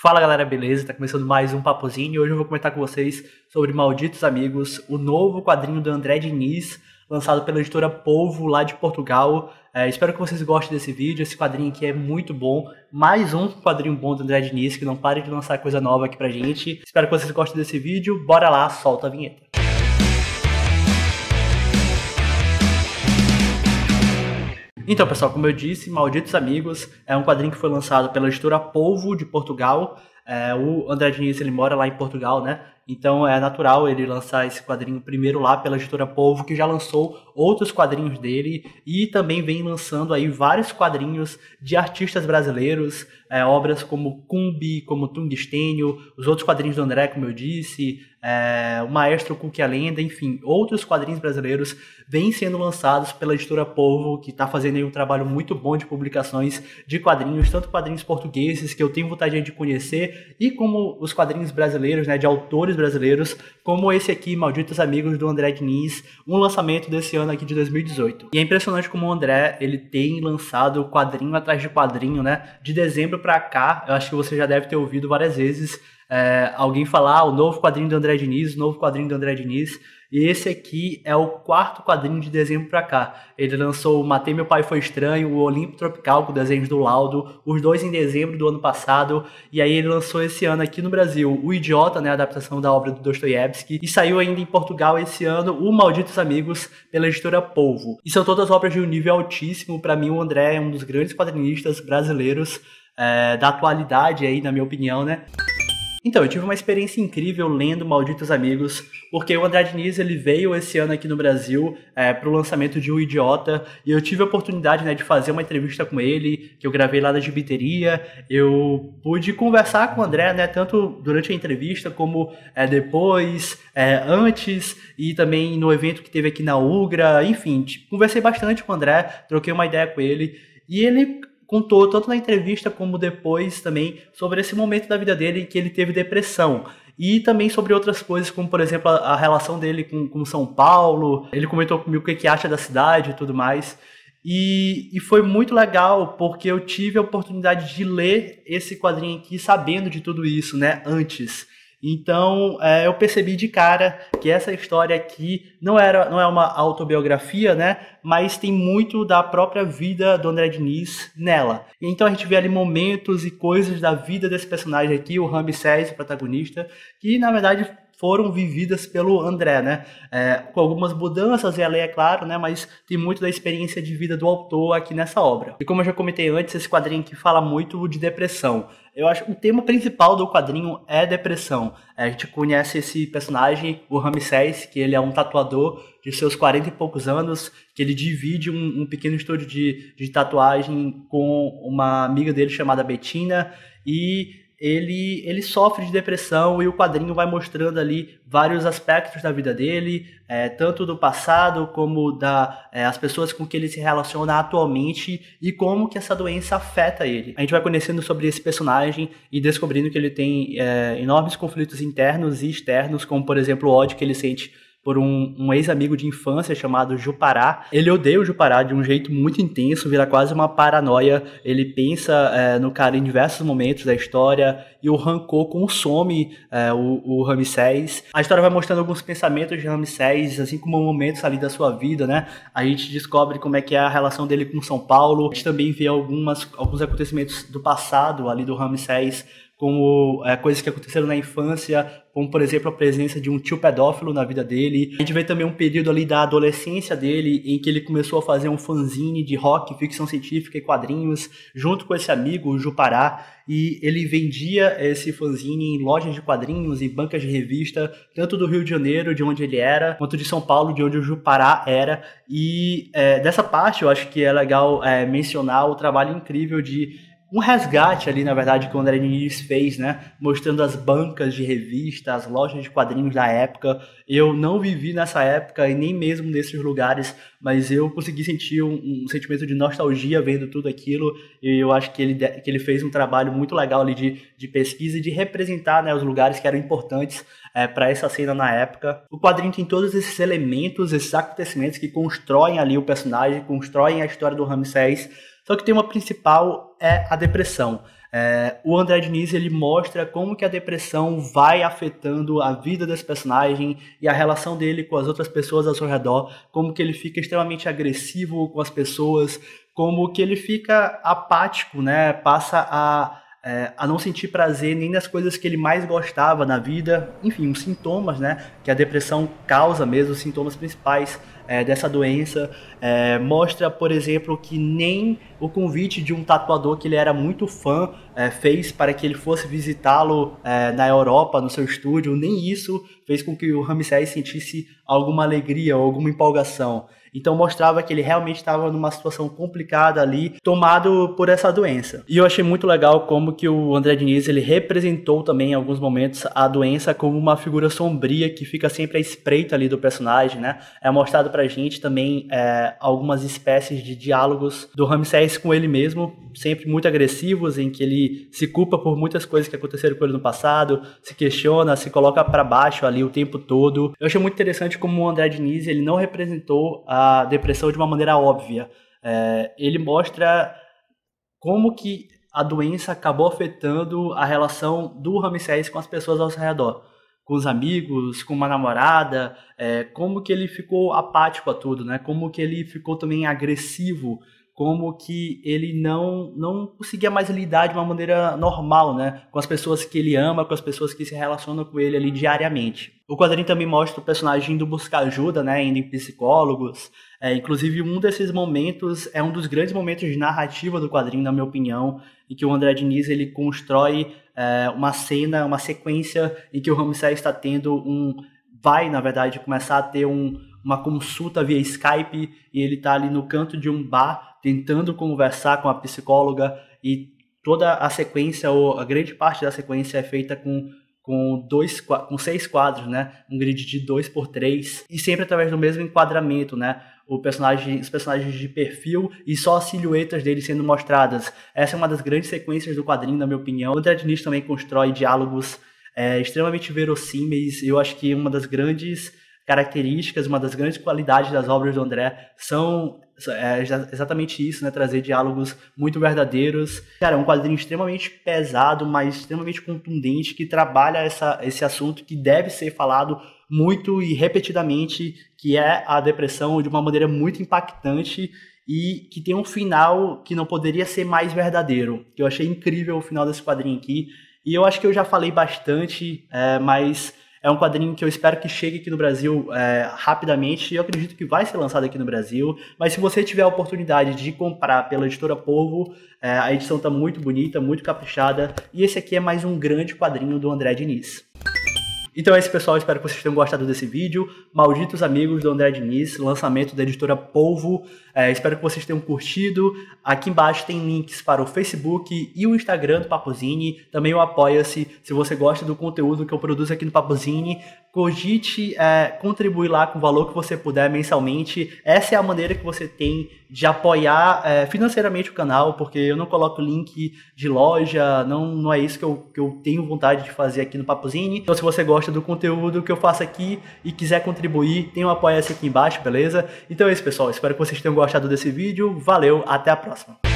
Fala galera, beleza? Tá começando mais um Papozinho e hoje eu vou comentar com vocês sobre Malditos Amigos, o novo quadrinho do André Diniz, lançado pela editora Polvo, lá de Portugal. Espero que vocês gostem desse vídeo, esse quadrinho aqui é muito bom. Mais um quadrinho bom do André Diniz, que não pare de lançar coisa nova aqui pra gente. Espero que vocês gostem desse vídeo, bora lá, solta a vinheta. Então, pessoal, como eu disse, Malditos Amigos é um quadrinho que foi lançado pela editora Polvo, de Portugal. O André Diniz, ele mora lá em Portugal, né? Então é natural ele lançar esse quadrinho primeiro lá pela editora Polvo, que já lançou outros quadrinhos dele e também vem lançando aí vários quadrinhos de artistas brasileiros, obras como Cumbi, como Tungstênio, os outros quadrinhos do André, como eu disse, o Maestro Cook a Lenda, enfim, outros quadrinhos brasileiros vêm sendo lançados pela editora Polvo, que está fazendo aí um trabalho muito bom de publicações de quadrinhos, tanto quadrinhos portugueses, que eu tenho vontade de conhecer, e como os quadrinhos brasileiros, né, de autores brasileiros, como esse aqui, Malditos Amigos, do André Diniz, um lançamento desse ano aqui de 2018. E é impressionante como o André, ele tem lançado quadrinho atrás de quadrinho, né, de dezembro pra cá. Eu acho que você já deve ter ouvido várias vezes alguém falar, o novo quadrinho do André Diniz, o novo quadrinho do André Diniz. E esse aqui é o quarto quadrinho de dezembro pra cá. Ele lançou o Matei Meu Pai Foi Estranho, o Olimpo Tropical, com desenhos do Laudo, os dois em dezembro do ano passado. E aí ele lançou esse ano aqui no Brasil o Idiota, né, a adaptação da obra do Dostoiévski. E saiu ainda em Portugal esse ano o Malditos Amigos, pela editora Polvo. E são todas obras de um nível altíssimo. Para mim, o André é um dos grandes quadrinistas brasileiros da atualidade aí, na minha opinião, né? Então, eu tive uma experiência incrível lendo Malditos Amigos, porque o André Diniz, ele veio esse ano aqui no Brasil para o lançamento de O Idiota, e eu tive a oportunidade, né, de fazer uma entrevista com ele, que eu gravei lá na Gibiteria. Eu pude conversar com o André, né, tanto durante a entrevista como depois, antes, e também no evento que teve aqui na Ugra. Enfim, conversei bastante com o André, troquei uma ideia com ele, e ele contou, tanto na entrevista como depois também, sobre esse momento da vida dele em que ele teve depressão. E também sobre outras coisas, como por exemplo a relação dele com São Paulo. Ele comentou comigo o que acha da cidade e tudo mais. E foi muito legal, porque eu tive a oportunidade de ler esse quadrinho aqui sabendo de tudo isso, né, antes. Então eu percebi de cara que essa história aqui não é uma autobiografia, né? Mas tem muito da própria vida do André Diniz nela. Então a gente vê ali momentos e coisas da vida desse personagem aqui, o Ramsés, o protagonista, que na verdade foram vividas pelo André, né? Com algumas mudanças e além, é claro, né? Mas tem muito da experiência de vida do autor aqui nessa obra. E como eu já comentei antes, esse quadrinho aqui fala muito de depressão. Eu acho que o tema principal do quadrinho é depressão. A gente conhece esse personagem, o Ramsés, que ele é um tatuador de seus 40 e poucos anos, que ele divide um pequeno estúdio de tatuagem com uma amiga dele chamada Bettina, e ele sofre de depressão, e o quadrinho vai mostrando ali vários aspectos da vida dele, tanto do passado como as pessoas com que ele se relaciona atualmente e como que essa doença afeta ele. A gente vai conhecendo sobre esse personagem e descobrindo que ele tem enormes conflitos internos e externos, como por exemplo o ódio que ele sente por um ex-amigo de infância chamado Jupará. Ele odeia o Jupará de um jeito muito intenso, vira quase uma paranoia. Ele pensa no cara em diversos momentos da história, e o rancor consome o Ramsés. A história vai mostrando alguns pensamentos de Ramsés, assim como momentos ali da sua vida, né? A gente descobre como é que é a relação dele com São Paulo. A gente também vê alguns acontecimentos do passado ali do Ramsés, como coisas que aconteceram na infância, como por exemplo a presença de um tio pedófilo na vida dele. A gente vê também um período ali da adolescência dele, em que ele começou a fazer um fanzine de rock, ficção científica e quadrinhos, junto com esse amigo, o Jupará, e ele vendia esse fanzine em lojas de quadrinhos e bancas de revista, tanto do Rio de Janeiro, de onde ele era, quanto de São Paulo, de onde o Jupará era. E dessa parte eu acho que é legal mencionar o trabalho incrível de um resgate ali, na verdade, que o André Diniz fez, né? Mostrando as bancas de revista, as lojas de quadrinhos da época. Eu não vivi nessa época e nem mesmo nesses lugares, mas eu consegui sentir um sentimento de nostalgia vendo tudo aquilo, e eu acho que ele fez um trabalho muito legal ali de pesquisa e de representar, né, os lugares que eram importantes para essa cena na época. O quadrinho tem todos esses elementos, esses acontecimentos que constroem ali o personagem, constroem a história do Ramsés. Só que tem uma principal, é a depressão. O André Diniz, ele mostra como que a depressão vai afetando a vida desse personagem e a relação dele com as outras pessoas ao seu redor, como que ele fica extremamente agressivo com as pessoas, como que ele fica apático, né? Passa a não sentir prazer nem nas coisas que ele mais gostava na vida, enfim, os sintomas, né, que a depressão causa mesmo, os sintomas principais dessa doença. Mostra, por exemplo, que nem o convite de um tatuador que ele era muito fã fez para que ele fosse visitá-lo na Europa, no seu estúdio, nem isso fez com que o Ramsés sentisse alguma alegria ou alguma empolgação. Então mostrava que ele realmente estava numa situação complicada ali, tomado por essa doença. E eu achei muito legal como que o André Diniz, ele representou também em alguns momentos a doença como uma figura sombria que fica sempre à espreita ali do personagem, né? É mostrado pra gente também algumas espécies de diálogos do Ramsés com ele mesmo, sempre muito agressivos, em que ele se culpa por muitas coisas que aconteceram com ele no passado, se questiona, se coloca para baixo ali o tempo todo. Eu achei muito interessante como o André Diniz, ele não representou a depressão de uma maneira óbvia. Ele mostra como que a doença acabou afetando a relação do Ramsés com as pessoas ao seu redor, com os amigos, com uma namorada, como que ele ficou apático a tudo, né? Como que ele ficou também agressivo, como que ele não conseguia mais lidar de uma maneira normal, né, com as pessoas que ele ama, com as pessoas que se relacionam com ele ali diariamente. O quadrinho também mostra o personagem indo buscar ajuda, né, indo em psicólogos. Inclusive, um desses momentos é um dos grandes momentos de narrativa do quadrinho, na minha opinião, em que o André Diniz ele constrói uma cena, uma sequência em que o Ramsés está tendo vai, na verdade, começar a ter uma consulta via Skype, e ele está ali no canto de um bar tentando conversar com a psicóloga, e toda a sequência, ou a grande parte da sequência, é feita com 6 quadros, né? Um grid de 2x3, e sempre através do mesmo enquadramento, né? Os personagens de perfil e só as silhuetas deles sendo mostradas. Essa é uma das grandes sequências do quadrinho, na minha opinião. O André Diniz também constrói diálogos extremamente verossímeis. Eu acho que uma das grandes características, uma das grandes qualidades das obras do André são exatamente isso, né? Trazer diálogos muito verdadeiros. Cara, é um quadrinho extremamente pesado, mas extremamente contundente, que trabalha esse assunto que deve ser falado muito e repetidamente, que é a depressão, de uma maneira muito impactante, e que tem um final que não poderia ser mais verdadeiro. Eu achei incrível o final desse quadrinho aqui, e eu acho que eu já falei bastante, mas é um quadrinho que eu espero que chegue aqui no Brasil rapidamente, e eu acredito que vai ser lançado aqui no Brasil. Mas se você tiver a oportunidade de comprar pela Editora Polvo, a edição está muito bonita, muito caprichada, e esse aqui é mais um grande quadrinho do André Diniz. Então é isso, pessoal, espero que vocês tenham gostado desse vídeo. Malditos Amigos do André Diniz, lançamento da Editora Polvo. Espero que vocês tenham curtido. Aqui embaixo tem links para o Facebook e o Instagram do Papuzini, também o Apoia-se. Se você gosta do conteúdo que eu produzo aqui no Papuzini, cogite contribuir lá com o valor que você puder mensalmente. Essa é a maneira que você tem de apoiar financeiramente o canal, porque eu não coloco link de loja, não é isso que eu tenho vontade de fazer aqui no Papuzini. Então, se você gosta do conteúdo que eu faço aqui e quiser contribuir, tem um Apoia-se aqui embaixo, beleza? Então é isso, pessoal, espero que vocês tenham gostado desse vídeo. Valeu, até a próxima!